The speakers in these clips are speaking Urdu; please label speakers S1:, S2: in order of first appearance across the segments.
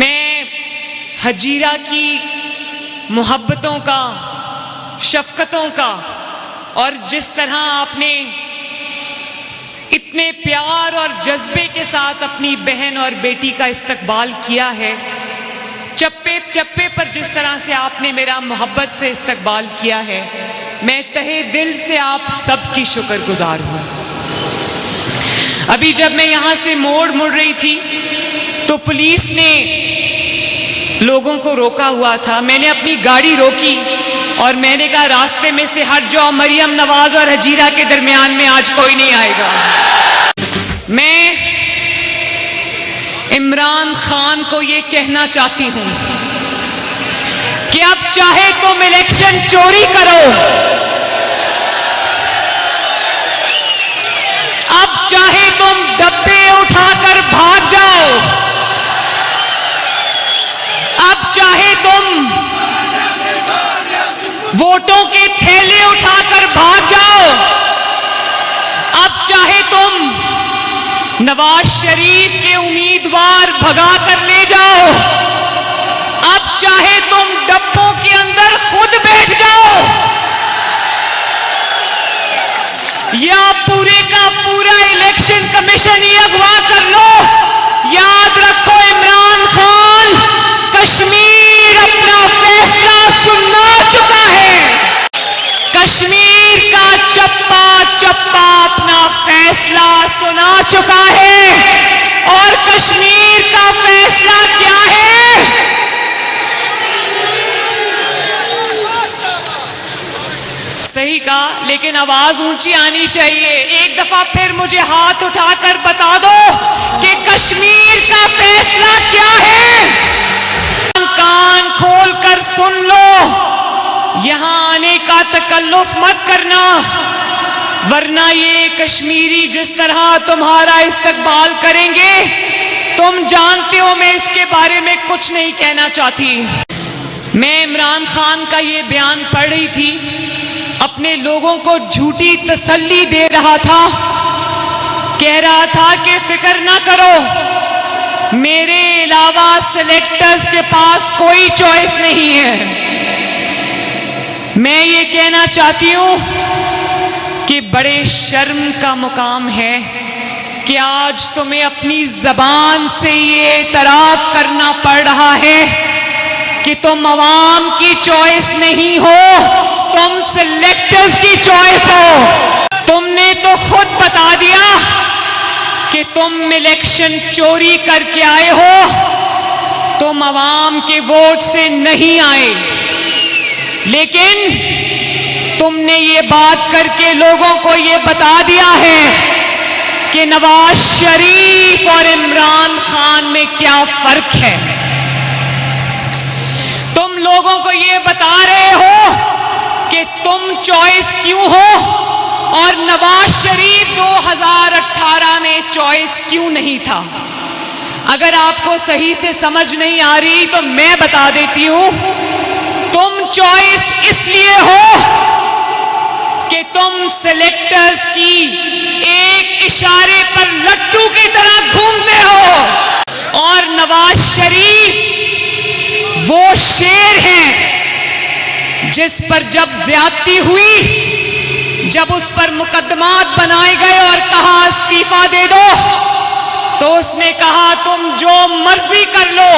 S1: میں ہجیرہ کی محبتوں کا، شفقتوں کا، اور جس طرح آپ نے اتنے پیار اور جذبے کے ساتھ اپنی بہن اور بیٹی کا استقبال کیا ہے، چپے چپے پر جس طرح سے آپ نے میرا محبت سے استقبال کیا ہے، میں تہہ دل سے آپ سب کی شکر گزار ہوں۔ ابھی جب میں یہاں سے مڑ رہی تھی تو پولیس نے لوگوں کو روکا ہوا تھا۔ میں نے اپنی گاڑی روکی اور میں نے کہا راستے میں سے ہٹ جاؤ، مریم نواز اور ہجیرہ کے درمیان میں آج کوئی نہیں آئے گا۔ میں عمران خان کو یہ کہنا چاہتی ہوں کہ اب چاہے تم الیکشن چوری کرو، اب چاہے تم ڈبے اٹھا کر بھاگ جاؤ، اب چاہے تم ووٹوں کے تھیلے اٹھا کر بھاگ جاؤ، اب چاہے تم نواز شریف کے امیدوار بھگا کر لے جاؤ، اب چاہے تم ڈبوں کے اندر خود بیٹھ جاؤ، یا پورے کا پورا الیکشن کمیشن ہی اغوا کر لو، یاد رکھو عمران خان کشمیر اپنا فیصلہ سنا چکا ہے، کشمیر کا چپا چپا اپنا فیصلہ سنا چکا ہے، اور کشمیر کا فیصلہ کیا ہے؟ صحیح کہا، لیکن آواز اونچی آنی چاہیے۔ ایک دفعہ پھر مجھے ہاتھ اٹھا کر بتا دو کہ کشمیر کا فیصلہ کیا ہے؟ کان کھول کر سن لو، یہاں آنے کا تکلف مت کرنا، ورنہ یہ کشمیری جس طرح تمہارا استقبال کریں گے، تم جانتے ہو میں اس کے بارے میں کچھ نہیں کہنا چاہتی۔ میں عمران خان کا یہ بیان پڑھ رہی تھی، اپنے لوگوں کو جھوٹی تسلی دے رہا تھا، کہہ رہا تھا کہ فکر نہ کرو، میرے علاوہ سلیکٹرز کے پاس کوئی چوائس نہیں ہے۔ میں یہ کہنا چاہتی ہوں کہ بڑے شرم کا مقام ہے کہ آج تمہیں اپنی زبان سے یہ اعتراف کرنا پڑ رہا ہے کہ تم عوام کی چوائس نہیں ہو، تم سلیکٹرز کی چوائس ہو۔ تم نے تو خود بتا دیا کہ تم الیکشن چوری کر کے آئے ہو، تم عوام کے ووٹ سے نہیں آئے، لیکن تم نے یہ بات کر کے لوگوں کو یہ بتا دیا ہے کہ نواز شریف اور عمران خان میں کیا فرق ہے۔ تم لوگوں کو یہ بتا رہے ہو کہ تم چوائس کیوں ہو اور نواز شریف 2018 میں چوائس کیوں نہیں تھا۔ اگر آپ کو صحیح سے سمجھ نہیں آ رہی تو میں بتا دیتی ہوں، تم چوائس اس لیے ہو کہ تم سلیکٹرز کی ایک اشارے پر لڈو کی طرح گھومتے ہو، اور نواز شریف وہ شیر ہیں جس پر جب زیادتی ہوئی، جب اس پر مقدمات بنائے گئے اور کہا استعفیٰ دے دو، تو اس نے کہا تم جو مرضی کر لو،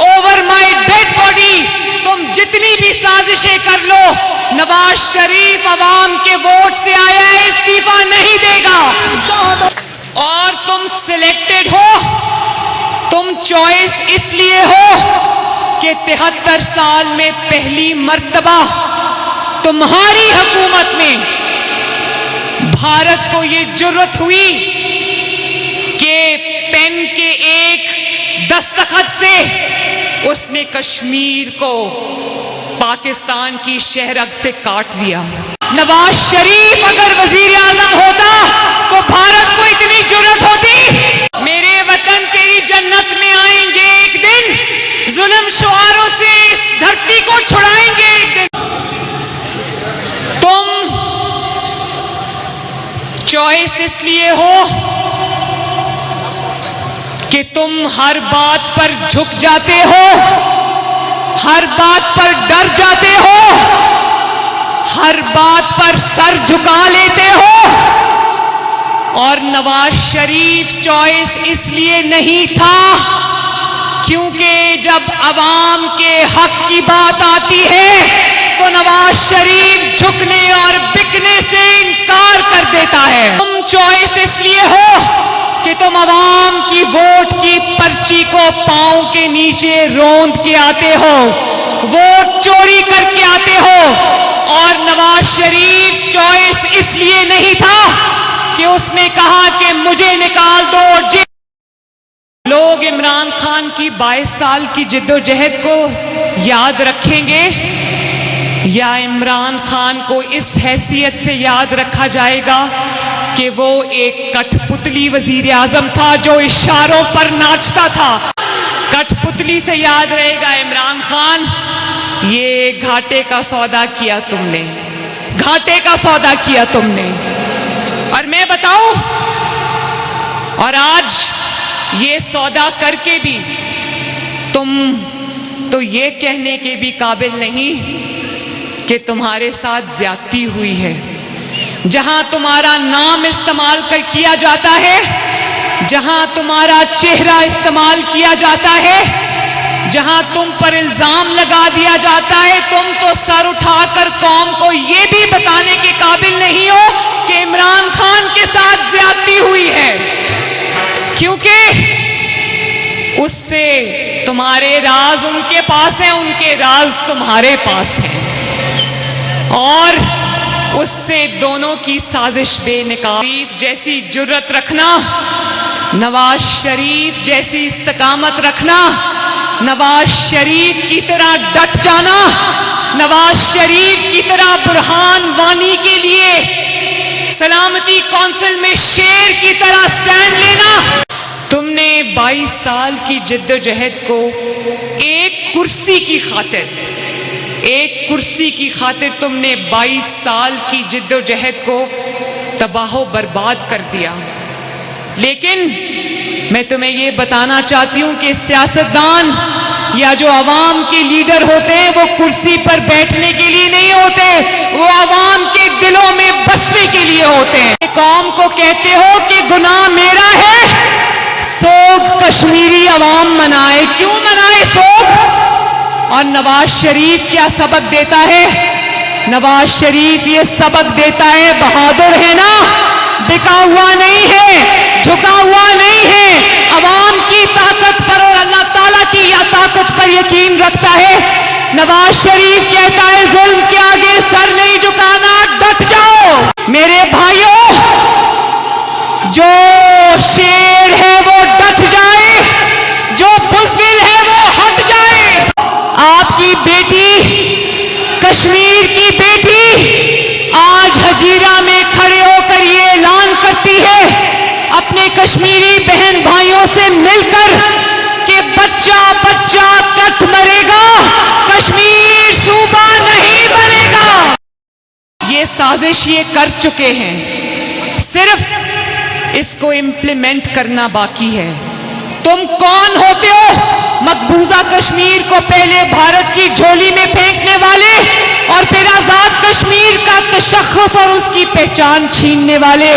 S1: اوور مائی ڈیڈ باڈی، تم جتنی بھی سازشیں کر لو، نواز شریف عوام کے ووٹ سے آیا ہے، استعفیٰ نہیں دے گا۔ اور تم سلیکٹڈ ہو، تم چوائس اس لیے ہو کہ 73 سال میں پہلی مرتبہ تمہاری حکومت میں بھارت کو یہ جرأت ہوئی کہ پین کے ایک دستخط سے اس نے کشمیر کو پاکستان کی شہرگ سے کاٹ دیا۔ نواز شریف اگر وزیر اعظم ہوتا تو بھارت کو اتنی جرأت ہوتی؟ میرے وطن تیری جنت میں آئیں گے ایک دن، ظلم شعاروں سے اس دھرتی کو چھڑائیں گے ایک دن۔ تم چوائس اس لیے ہو کہ تم ہر بات پر جھک جاتے ہو، ہر بات پر ڈر جاتے ہو، ہر بات پر سر جھکا لیتے ہو، اور نواز شریف چوائس اس لیے نہیں تھا کیونکہ جب عوام کے حق کی بات آتی ہے تو نواز شریف جھکنے اور بکنے سے انکار کر دیتا ہے۔ تم چوائس اس لیے ہو کہ تم عوام کی ووٹ کی پرچی کو پاؤں کے نیچے روند کے آتے ہو، ووٹ چوری کر کے آتے ہو، اور نواز شریف چوائس اس لیے نہیں تھا کہ اس نے کہا کہ مجھے نکال دو۔ لوگ عمران خان کی 22 سال کی جد و جہد کو یاد رکھیں گے یا عمران خان کو اس حیثیت سے یاد رکھا جائے گا کہ وہ ایک کٹھ پتلی وزیر اعظم تھا جو اشاروں پر ناچتا تھا؟ کٹھ پتلی سے یاد رہے گا عمران خان، یہ گھاٹے کا سودا کیا تم نے، گھاٹے کا سودا کیا تم نے۔ اور میں بتاؤں، اور آج یہ سودا کر کے بھی تم تو یہ کہنے کے بھی قابل نہیں کہ تمہارے ساتھ زیادتی ہوئی ہے۔ جہاں تمہارا نام استعمال کیا جاتا ہے، جہاں تمہارا چہرہ استعمال کیا جاتا ہے، جہاں تم پر الزام لگا دیا جاتا ہے، تم تو سر اٹھا کر قوم کو یہ بھی بتانے کے قابل نہیں ہو کہ عمران خان کے ساتھ زیادتی ہوئی ہے، کیونکہ اس سے تمہارے راز ان کے پاس ہیں، ان کے راز تمہارے پاس ہیں، اور اس سے دونوں کی سازش بے نقاب۔ شریف جیسی جرت رکھنا، نواز شریف جیسی استقامت رکھنا، نواز شریف کی طرح ڈٹ جانا، نواز شریف کی طرح برہان وانی کے لیے سلامتی کونسل میں شیر کی طرح سٹینڈ لینا۔ تم نے 22 سال کی جد و جہد کو ایک کرسی کی خاطر تم نے 22 سال کی جد و جہد کو تباہ و برباد کر دیا۔ لیکن میں تمہیں یہ بتانا چاہتی ہوں کہ سیاستدان یا جو عوام کے لیڈر ہوتے ہیں وہ کرسی پر بیٹھنے کے لیے نہیں ہوتے، وہ عوام کے دلوں میں بسنے کے لیے ہوتے ہیں۔ قوم کو کہتے ہو کہ گناہ میرا ہے، سوگ کشمیری عوام منائے۔ کیوں منائے سوگ؟ اور نواز شریف کیا سبق دیتا ہے؟ نواز شریف یہ سبق دیتا ہے، بہادر ہے نا، بکا ہوا نہیں ہے، جھکا ہوا نہیں ہے، عوام کی طاقت پر اور اللہ تعالیٰ کی طاقت پر یقین رکھتا ہے۔ نواز شریف کہتا ہے ظلم کے آگے سر نہیں جھکانا، ڈٹ جاؤ۔ میرے بھائیوں، جو شیر ہے وہ ڈٹ جائے، جو بزدل ہے وہ ہٹ جائے۔ آپ کی بیٹی، کشمیر کی بیٹی، آج ہجیرہ میں کھڑے ہو کر یہ اعلان کرتی ہے اپنے کشمیری بہن بھائیوں سے مل کر کہ بچہ بچہ کٹ مرے گا، کشمیر صوبہ نہیں بنے گا۔ یہ سازش یہ کر چکے ہیں، صرف اس کو امپلیمنٹ کرنا باقی ہے۔ تم کون ہوتے ہو مقبوضہ کشمیر کو پہلے بھارت کی جھولی میں پھینکنے والے اور پھر آزاد کشمیر کا تشخص اور اس کی پہچان چھیننے والے؟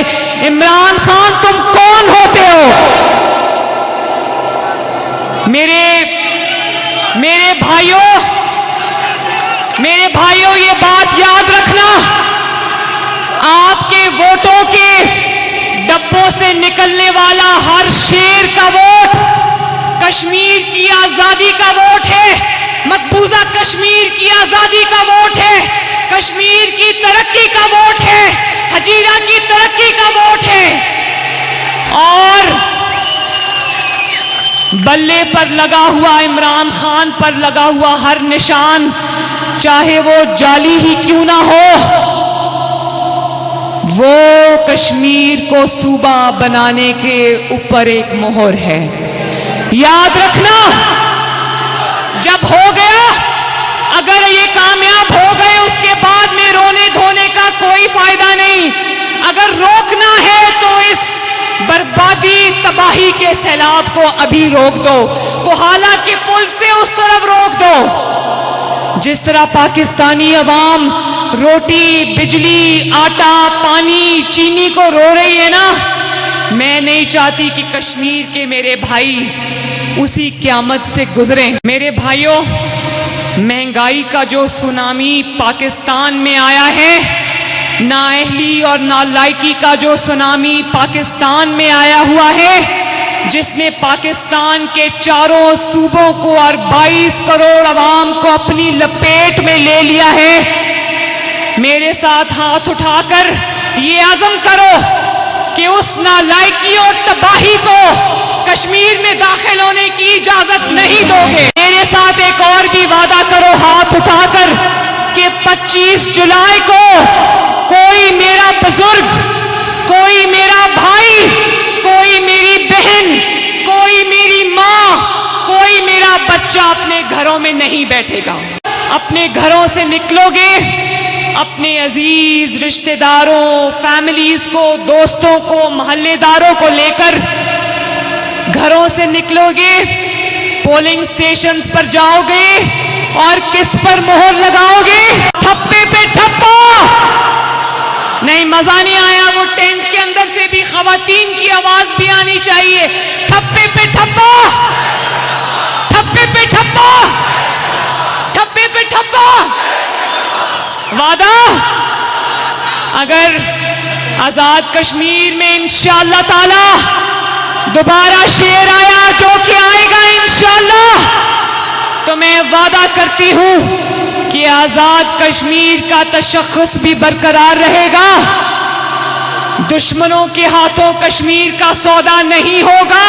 S1: عمران خان تم کون ہوتے ہو؟ میرے بھائیوں یہ بات یاد رکھنا، آپ کے ووٹوں کے ڈبوں سے نکلنے والا ہر شیر کا ووٹ کشمیر کی آزادی کا ووٹ ہے، مقبوضہ کشمیر کی آزادی کا ووٹ ہے، کشمیر کی ترقی کا ووٹ ہے، ہجیرہ کی ترقی کا ووٹ ہے۔ اور بلے پر لگا ہوا، عمران خان پر لگا ہوا ہر نشان، چاہے وہ جعلی ہی کیوں نہ ہو، وہ کشمیر کو صوبہ بنانے کے اوپر ایک مہر ہے۔ یاد رکھنا، جب ہو گیا، اگر یہ کامیاب ہو گئے، اس کے بعد میں رونے دھونے کا کوئی فائدہ نہیں۔ اگر روکنا ہے تو اس بربادی تباہی کے سیلاب کو ابھی روک دو، کوہالہ کے پل سے اس طرف روک دو۔ جس طرح پاکستانی عوام روٹی، بجلی، آٹا، پانی، چینی کو رو رہی ہے نا، میں نہیں چاہتی کہ کشمیر کے میرے بھائی اسی قیامت سے گزریں۔ میرے بھائیوں، مہنگائی کا جو سونامی پاکستان میں آیا ہے، نااہلی اور نالائکی کا جو سونامی پاکستان میں آیا ہوا ہے، جس نے پاکستان کے چاروں صوبوں کو اور 22 کروڑ عوام کو اپنی لپیٹ میں لے لیا ہے، میرے ساتھ ہاتھ اٹھا کر یہ عزم کرو کہ اس نالائکی اور تباہی کو کشمیر میں داخل ہونے کی اجازت نہیں دو گے۔ میرے ساتھ ایک اور بھی وعدہ کرو ہاتھ اٹھا کر کہ 25 جولائی کو کوئی میرا بزرگ، کوئی میرا بھائی، کوئی میری بہن، کوئی میری ماں، کوئی میرا بچہ اپنے گھروں میں نہیں بیٹھے گا۔ اپنے گھروں سے نکلو گے، اپنے عزیز رشتہ داروں، فیملیز کو، دوستوں کو، محلے داروں کو لے کر گھروں سے نکلو گے، پولنگ سٹیشنز پر جاؤ گے اور کس پر مہر لگاؤ گے؟ ٹھپے پہ ٹھپا۔ نہیں، مزہ نہیں آیا، وہ ٹینٹ کے اندر سے بھی خواتین کی آواز بھی آنی چاہیے۔ ٹھپے پہ ٹھپا، ٹھپے پہ ٹھپا، ٹھپے پہ ٹھپا۔ وعدہ، اگر آزاد کشمیر میں انشاءاللہ تعالی دوبارہ شیر آیا، جو کہ آئے گا انشاءاللہ، تو میں وعدہ کرتی ہوں کہ آزاد کشمیر کا تشخص بھی برقرار رہے گا، دشمنوں کے ہاتھوں کشمیر کا سودا نہیں ہوگا،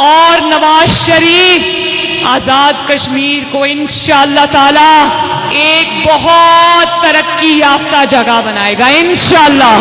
S1: اور نواز شریف آزاد کشمیر کو انشاءاللہ تعالی ایک بہت ترقی یافتہ جگہ بنائے گا انشاءاللہ۔